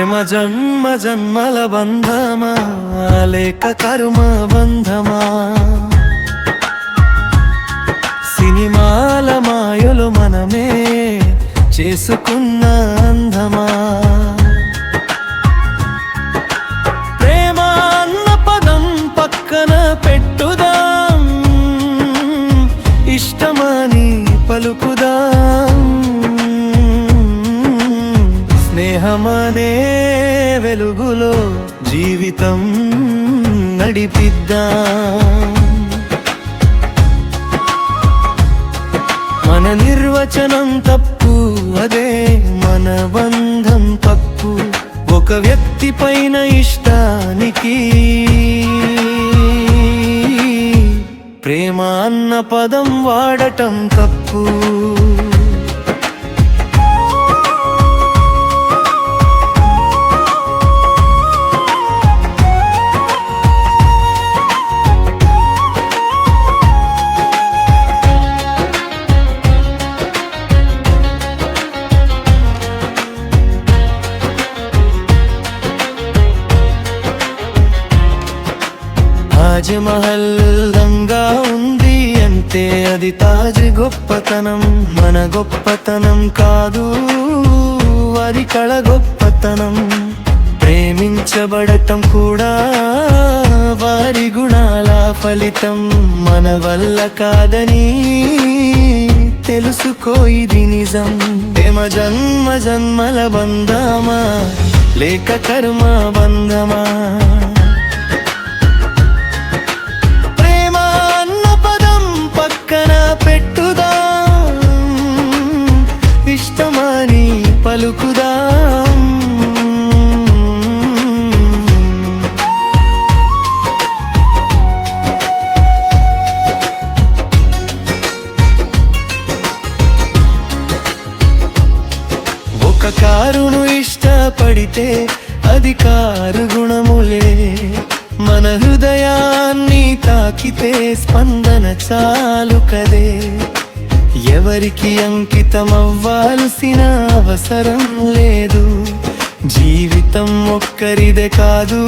ప్రేమ జన్మ జన్మల బంధమా లేక కర్మ బంధమా? సినిమాల మాయలు మనమే చేసుకున్న అందమా? ప్రేమ అన్న పదం పక్కన పెట్టుదాం, ఇష్టమని పలుకుదాం. స్నేహమనే వెలుగులో జీవితం నడిపిద్దాం. మన నిర్వచనం తప్పు, అదే మన బంధం తప్పు. ఒక వ్యక్తి పైన ఇష్టానికి ప్రేమ అన్న పదం వాడటం తప్పు. తాజ్మహల్ దంగా ఉంది అంటే అది తాజ్ గొప్పతనం. మన గొప్పతనం కాదు, అది కళ గొప్పతనం. ప్రేమించబడటం కూడా వారి గుణాల ఫలితం. మన వల్ల కాదని తెలుసుకో, ఇది నిజం. ప్రేమ జన్మ జన్మల బంధమా లేక కర్మ బంధమా? పెట్టుదాం, ఇష్టమని పలుకుదాం. ఒక కారును ఇష్టపడితే అది కారు గుణములే. మన హృదయాన్ని తాకితే స్పందన చాలు కదే. ఎవరికి అంకితమవ్వాల్సిన అవసరం లేదు. జీవితం ఒక్కరిదే కాదు,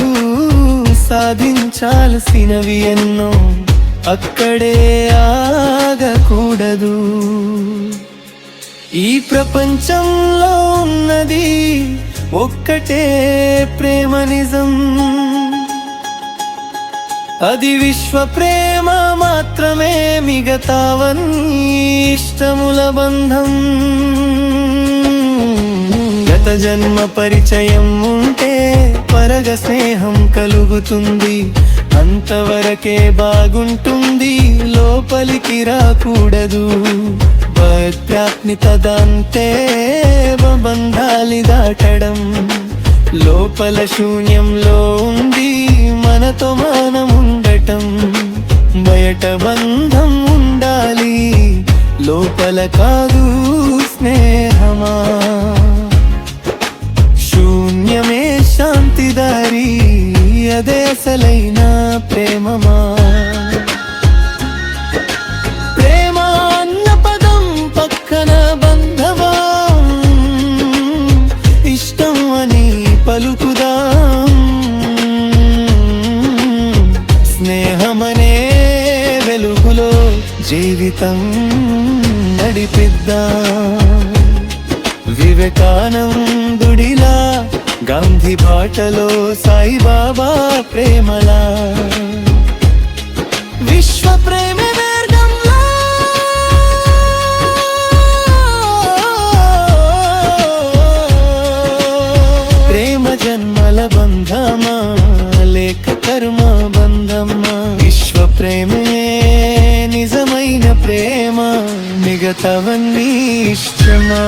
సాధించాల్సినవి ఎన్నో. అక్కడే ఆగకూడదు. ఈ ప్రపంచంలో ఉన్నది ఒక్కటే ప్రేమ నిజం. అది విశ్వ ప్రేమ మాత్రమే, మిగతావన్నీ ఇష్టముల బంధం. గత జన్మ పరిచయం ఉంటే పరగ స్నేహం కలుగుతుంది. అంతవరకే బాగుంటుంది, లోపలికి రాకూడదు. ప్రాప్నితదంతే బంధాలి దాటడం. లోపల శూన్యంలో ఉంది మనతో మనం ఉండటం. బయట బంధం ఉండాలి, లోపల కాదు స్నేహమా. శూన్యమే శాంతి దారి, అదే అసలైన ప్రేమమా. ప్రేమ అన్న పదం పక్కన బంధమా, ఇష్టం అని పలుకుదాం. స్నేహమనే వెలుగులో జీవితం నడిపిద్దాం. వివేకానందుడిలా, గాంధీ బాటలో సాయిబాబా ప్రేమలా. విశ్వ ప్రేమ మార్గంలో ప్రేమ జన్మల బంధమా లేక కర్మ బంధమా? విశ్వ ప్రేమే నిజమైన ప్రేమ, మిగతావన్నీ ఇష్టమా?